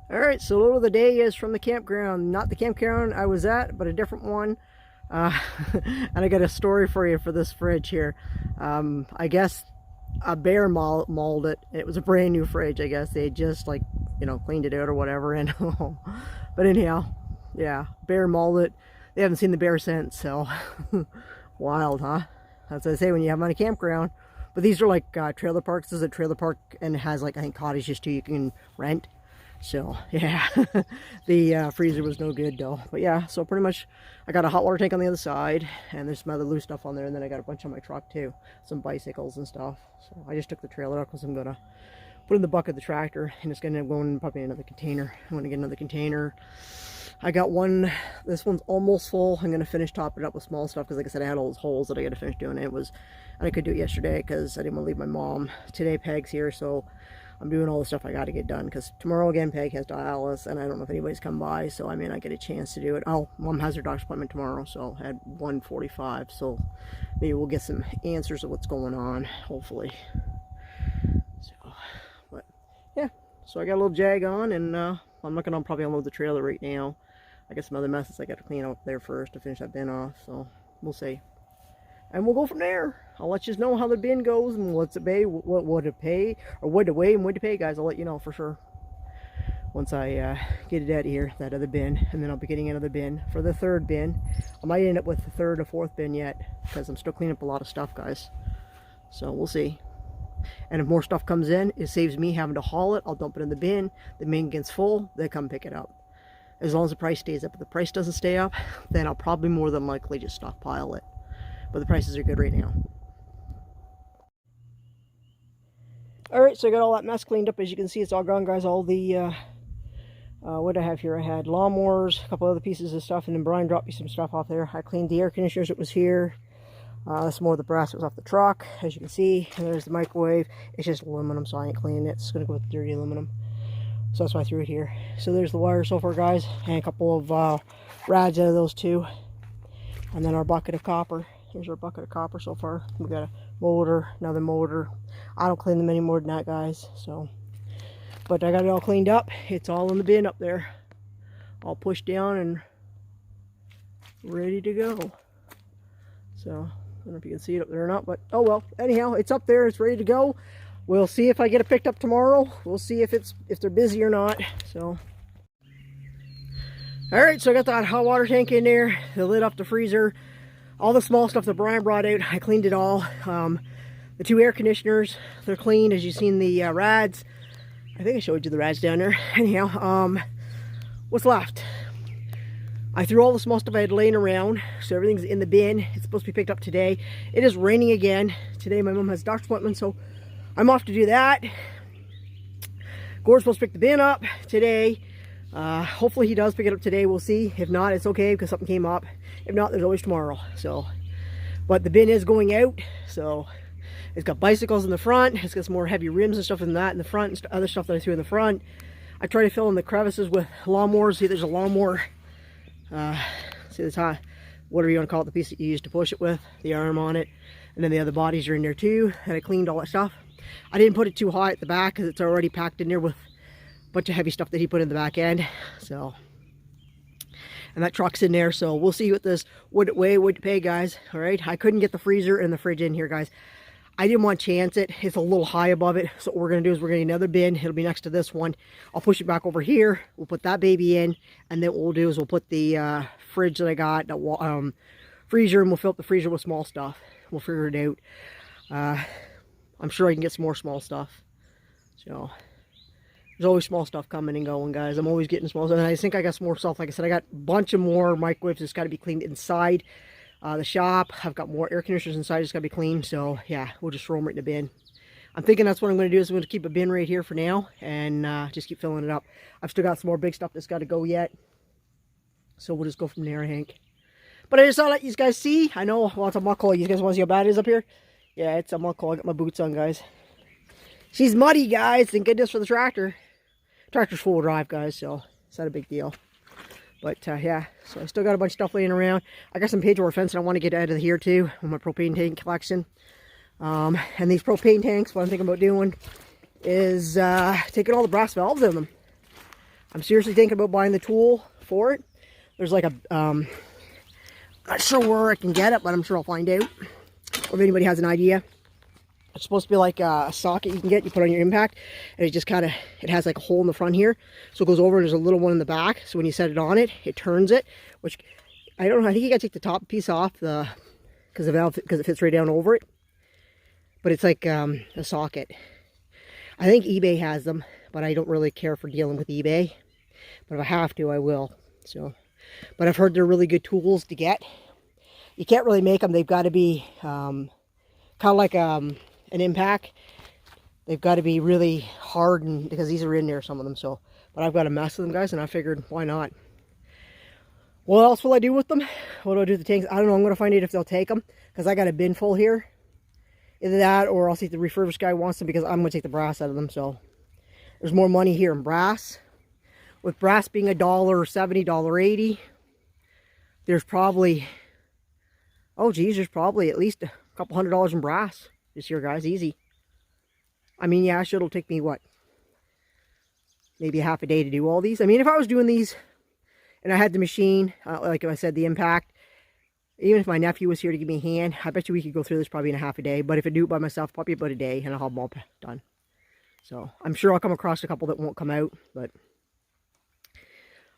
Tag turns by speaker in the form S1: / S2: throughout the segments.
S1: All right, so load of the day is from the campground. Not the campground I was at, but a different one. Uh, and I got a story for you for this fridge here. I guess a bear mauled it. It was a brand new fridge, I guess. They just like, cleaned it out or whatever. And but anyhow, yeah, bear mauled it. They haven't seen the bear since, so wild, huh? That's what I say when you have them on a campground. But these are like trailer parks. This is a trailer park and it has like, I think, cottages too you can rent. So yeah, the freezer was no good though. But yeah, so pretty much I got a hot water tank on the other side and there's some other loose stuff on there, and then I got a bunch on my truck too, some bicycles and stuff. So I just took the trailer out because I'm gonna put in the bucket of the tractor, and it's gonna go in probably another container. I'm gonna get another container. I got one, this one's almost full. I'm gonna finish topping it up with small stuff because like I said, I had all those holes that I gotta finish doing. And I could do it yesterday because I didn't want to leave my mom. Today Peg's here, so I'm doing all the stuff I got to get done because tomorrow again Peg has dialysis and I don't know if anybody's come by, so I may not get a chance to do it. Oh, Mom has her doctor's appointment tomorrow, so at 1:45, so maybe we'll get some answers of what's going on, hopefully. So, but yeah, so I got a little jag on, and I'm not gonna probably unload the trailer right now. I got some other messes I got to clean up there first to finish that bin off, so we'll see. And we'll go from there. I'll let you know how the bin goes and what's it pay, what to pay, or what to weigh and what to pay, guys. I'll let you know for sure once I get it out of here, that other bin, and then I'll be getting another bin for the third bin. I might end up with the third or fourth bin yet because I'm still cleaning up a lot of stuff, guys. So we'll see. And if more stuff comes in, it saves me having to haul it. I'll dump it in the bin. The bin gets full, they come pick it up. As long as the price stays up. If the price doesn't stay up, then I'll probably more than likely just stockpile it. But the prices are good right now. Alright, so I got all that mess cleaned up. As you can see, it's all gone, guys. All the, what did I have here? I had lawnmowers, a couple other pieces of stuff, and then Brian dropped me some stuff off there. I cleaned the air conditioners that was here. That's more of the brass that was off the truck, as you can see. And there's the microwave. It's just aluminum, so I ain't cleaning it. It's going to go with dirty aluminum. So that's why I threw it here. So there's the wire so far, guys. And a couple of rads out of those two. And then our bucket of copper. Here's our bucket of copper so far. We got a motor, another motor. I don't clean them any more than that, guys. So, but I got it all cleaned up. It's all in the bin up there, all pushed down and ready to go. So I don't know if you can see it up there or not, but oh well. Anyhow, it's up there. It's ready to go. We'll see if I get it picked up tomorrow. We'll see if they're busy or not. So. All right, so I got that hot water tank in there, the lid off the freezer. All the small stuff that Brian brought out, I cleaned it all. The two air conditioners, they're clean, as you've seen the rads. I think I showed you the rads down there. Anyhow, what's left? I threw all the small stuff I had laying around, so everything's in the bin. It's supposed to be picked up today. It is raining again. Today my mom has a doctor's appointment, so I'm off to do that. Gord's supposed to pick the bin up today. Hopefully he does pick it up today. We'll see. If not, it's okay because something came up. If not, there's always tomorrow. So, but the bin is going out. So it's got bicycles in the front. It's got some more heavy rims and stuff in that in the front, and other stuff that I threw in the front. I try to fill in the crevices with lawnmowers. See, there's a lawnmower. See the top, whatever you want to call it, the piece that you use to push it with, the arm on it, and then the other bodies are in there too. And I cleaned all that stuff. I didn't put it too high at the back because it's already packed in there with bunch of heavy stuff that he put in the back end. So, and that truck's in there, so we'll see what this would weigh, would pay, guys. All right, I couldn't get the freezer and the fridge in here, guys. I didn't want to chance it. It's a little high above it, so what we're gonna do is we're gonna get another bin. It'll be next to this one. I'll push it back over here. We'll put that baby in, and then what we'll do is we'll put the fridge that I got, that freezer, and we'll fill up the freezer with small stuff. We'll figure it out. I'm sure I can get some more small stuff. So there's always small stuff coming and going, guys. I'm always getting small stuff. And I think I got some more stuff. Like I said, I got a bunch of more microwaves that's got to be cleaned inside the shop. I've got more air conditioners inside that's got to be cleaned. So, yeah, we'll just throw them right in the bin. I'm thinking that's what I'm going to do is I'm going to keep a bin right here for now and just keep filling it up. I've still got some more big stuff that's got to go yet. So we'll just go from there, Hank. But I just thought I'd let you guys see. I know, well, it's a muck hole. You guys want to see how bad it is up here? Yeah, it's a muck hole. I got my boots on, guys. She's muddy, guys. Thank goodness for the tractor. Tractor's full drive, guys, so it's not a big deal. But yeah, so I still got a bunch of stuff laying around. I got some page door fence that I want to get out of here too with my propane tank collection. And these propane tanks, what I'm thinking about doing is taking all the brass valves in them. I'm seriously thinking about buying the tool for it. There's like a, not sure where I can get it, but I'm sure I'll find out. Or if anybody has an idea. It's supposed to be like a socket you can get, you put on your impact, and it just kind of, it has like a hole in the front here. So it goes over and there's a little one in the back. So when you set it on it, it turns it, which I don't know, I think you gotta take the top piece off because the valve, because it fits right down over it. But it's like a socket. I think eBay has them, but I don't really care for dealing with eBay. But if I have to, I will. So, but I've heard they're really good tools to get. You can't really make them. They've got to be kind of like an impact. They've got to be really hard, and because these are in there, some of them. So, but I've got a mess of them, guys, and I figured, why not? What else will I do with them? What do I do with the tanks? I don't know. I'm going to find out if they'll take them, because I got a bin full here. Either that, or I'll see if the refurbished guy wants them, because I'm going to take the brass out of them. So there's more money here in brass. With brass being $1.70, $1.80, there's probably, oh geez, there's probably at least a couple $100 in brass this year, guys. Easy. I mean, yeah, sure, it'll take me, what, maybe a half a day to do all these. I mean, if I was doing these and I had the machine, like I said, the impact, even if my nephew was here to give me a hand, I bet you we could go through this probably in a half a day. But if I do it by myself, probably about a day, and I'll have them all done. So I'm sure I'll come across a couple that won't come out, but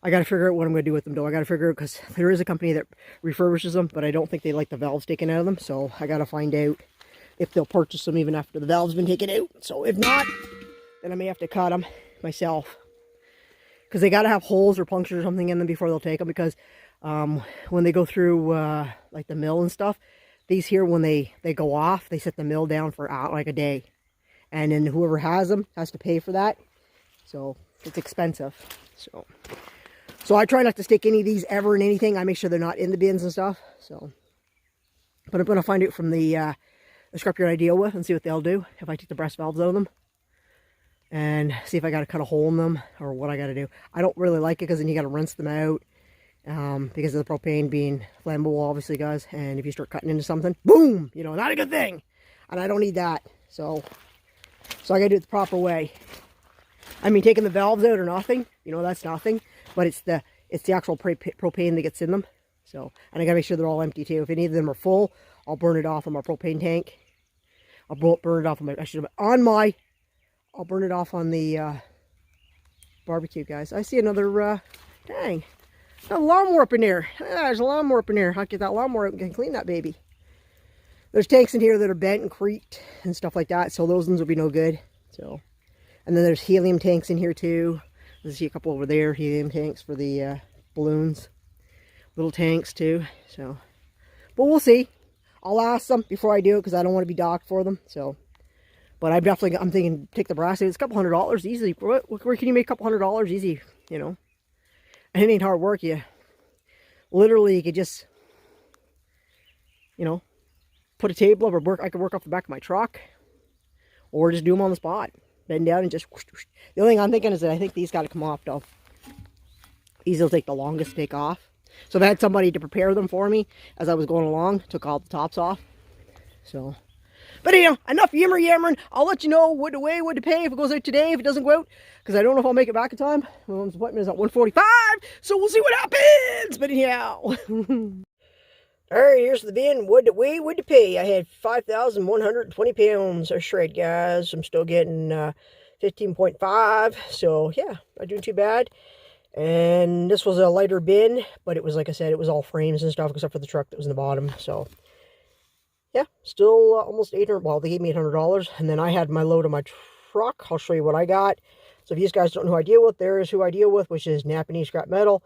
S1: I got to figure out what I'm going to do with them, though. I got to figure out, because there is a company that refurbishes them, but I don't think they like the valves taken out of them. So I got to find out if they'll purchase them even after the valve's been taken out. So if not, then I may have to cut them myself, because they got to have holes or punctures or something in them before they'll take them. Because when they go through like the mill and stuff, these here, when they go off, they set the mill down for like a day, and then whoever has them has to pay for that. So it's expensive. So I try not to stick any of these ever in anything. I make sure they're not in the bins and stuff. So, but I'm going to find out from the scrapyard I deal with and see what they'll do if I take the brass valves out of them, and see if I got to cut a hole in them or what I got to do. I don't really like it, because then you got to rinse them out because of the propane being flammable, obviously, guys. And if you start cutting into something, boom, you know, not a good thing. And I don't need that. So I got to do it the proper way. I mean, taking the valves out or nothing, you know, that's nothing. But it's the actual propane that gets in them. So, and I gotta make sure they're all empty too. If any of them are full, I'll burn it off on my propane tank. I'll burn it off on my, I'll burn it off on the barbecue, guys. I see another, dang, a lawnmower up in there. There's a lawnmower up in there. I'll get that lawnmower out and clean that baby. There's tanks in here that are bent and creaked and stuff like that, so those ones will be no good. So, and then there's helium tanks in here too. I see a couple over there, helium tanks for the balloons. Little tanks too, so. But we'll see. I'll ask them before I do it, because I don't want to be docked for them, so. But I'm thinking, take the brass out. It's a couple $100 easy. Where can you make a couple $100 easy, you know? And it ain't hard work. You literally, you could just, you know, put a table up, or I could work off the back of my truck, or just do them on the spot. Bend down and just whoosh, whoosh. The only thing I'm thinking is that I think these got to come off, though. These will take the longest to take off. So I've had somebody to prepare them for me as I was going along. Took all the tops off. So, but anyhow, enough yammering. I'll let you know what to weigh, what to pay if it goes out today, if it doesn't go out, because I don't know if I'll make it back in time. My mom's appointment is at 1:45, so we'll see what happens. But anyhow. Alright, here's the bin. What to weigh, what to pay. I had 5,120 pounds of shred, guys. I'm still getting 15.5. So, yeah, not doing too bad. And this was a lighter bin, but it was, like I said, it was all frames and stuff, except for the truck that was in the bottom. So, yeah, still almost $800. Well, they gave me $800. And then I had my load on my truck. I'll show you what I got. So, if you guys don't know who I deal with, there is who I deal with, which is Napanee Scrap Metal.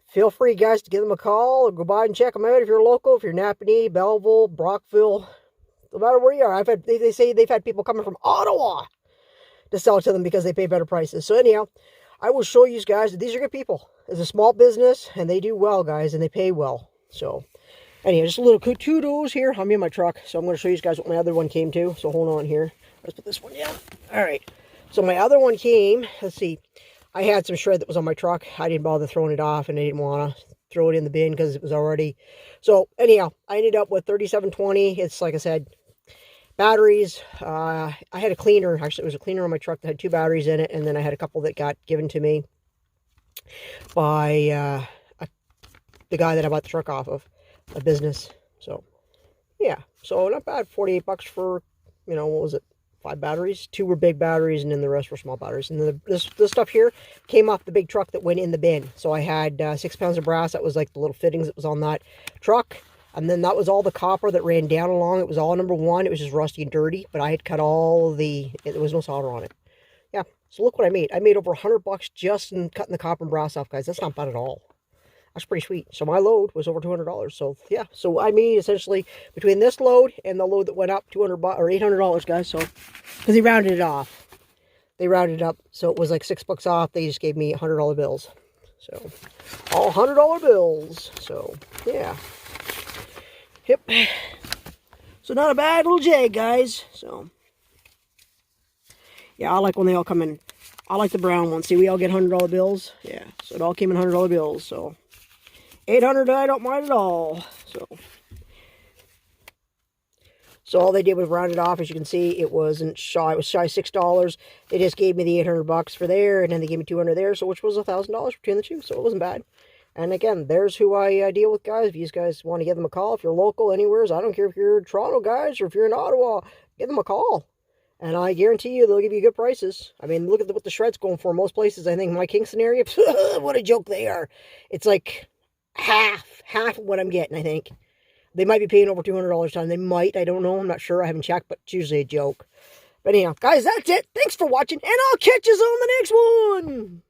S1: Feel free, guys, to give them a call or go by and check them out if you're local, if you're Napanee, Belleville, Brockville, no matter where you are. They say they've had people coming from Ottawa to sell to them because they pay better prices. So anyhow, I will show you guys that these are good people. It's a small business, and they do well, guys, and they pay well. So anyhow, just a little kudos here. I'm in my truck, so I'm going to show you guys what my other one came to. So hold on here. Let's put this one down. All right. So my other one came, let's see. I had some shred that was on my truck. I didn't bother throwing it off, and I didn't want to throw it in the bin because it was already. So anyhow, I ended up with 3720. It's, like I said, batteries. I had a cleaner. Actually, it was a cleaner on my truck that had 2 batteries in it, and then I had a couple that got given to me. by the guy that I bought the truck off of, a business. So yeah, so not bad. 48 bucks for, you know, what was it? 5 batteries. 2 were big batteries, and then the rest were small batteries. And then this stuff here came off the big truck that went in the bin. So I had 6 pounds of brass. That was like the little fittings that was on that truck. And then that was all the copper that ran down along. It was all number 1. It was just rusty and dirty, but I had cut all there was no solder on it. Yeah, so look what I made. I made over 100 bucks just in cutting the copper and brass off, guys. That's not bad at all. That's pretty sweet. So my load was over $200. So yeah, so I mean, essentially between this load and the load that went up, $200 or $800, guys. So because they rounded it off, they rounded it up, so it was like $6 off. They just gave me $100 bills. So all $100 bills. So yeah, yep. So not a bad little jag, guys. So yeah, I like when they all come in. I like the brown ones. See, we all get $100 bills. Yeah, so it all came in $100 bills. So 800, I don't mind at all. So all they did was round it off. As you can see, it wasn't shy. It was shy $6. They just gave me the 800 bucks for there, and then they gave me 200 there. So which was $1,000 between the two. So it wasn't bad. And again, there's who I deal with, guys. If you guys want to give them a call, if you're local, anywhere, I don't care if you're in Toronto, guys, or if you're in Ottawa, give them a call. And I guarantee you they'll give you good prices. I mean, look at what the shred's going for. Most places, I think, my Kingston area, what a joke they are. It's like half of what I'm getting, I think. They might be paying over $200 a ton. They might. I don't know. I'm not sure. I haven't checked, but it's usually a joke. But anyhow, guys, that's it. Thanks for watching, and I'll catch you on the next one.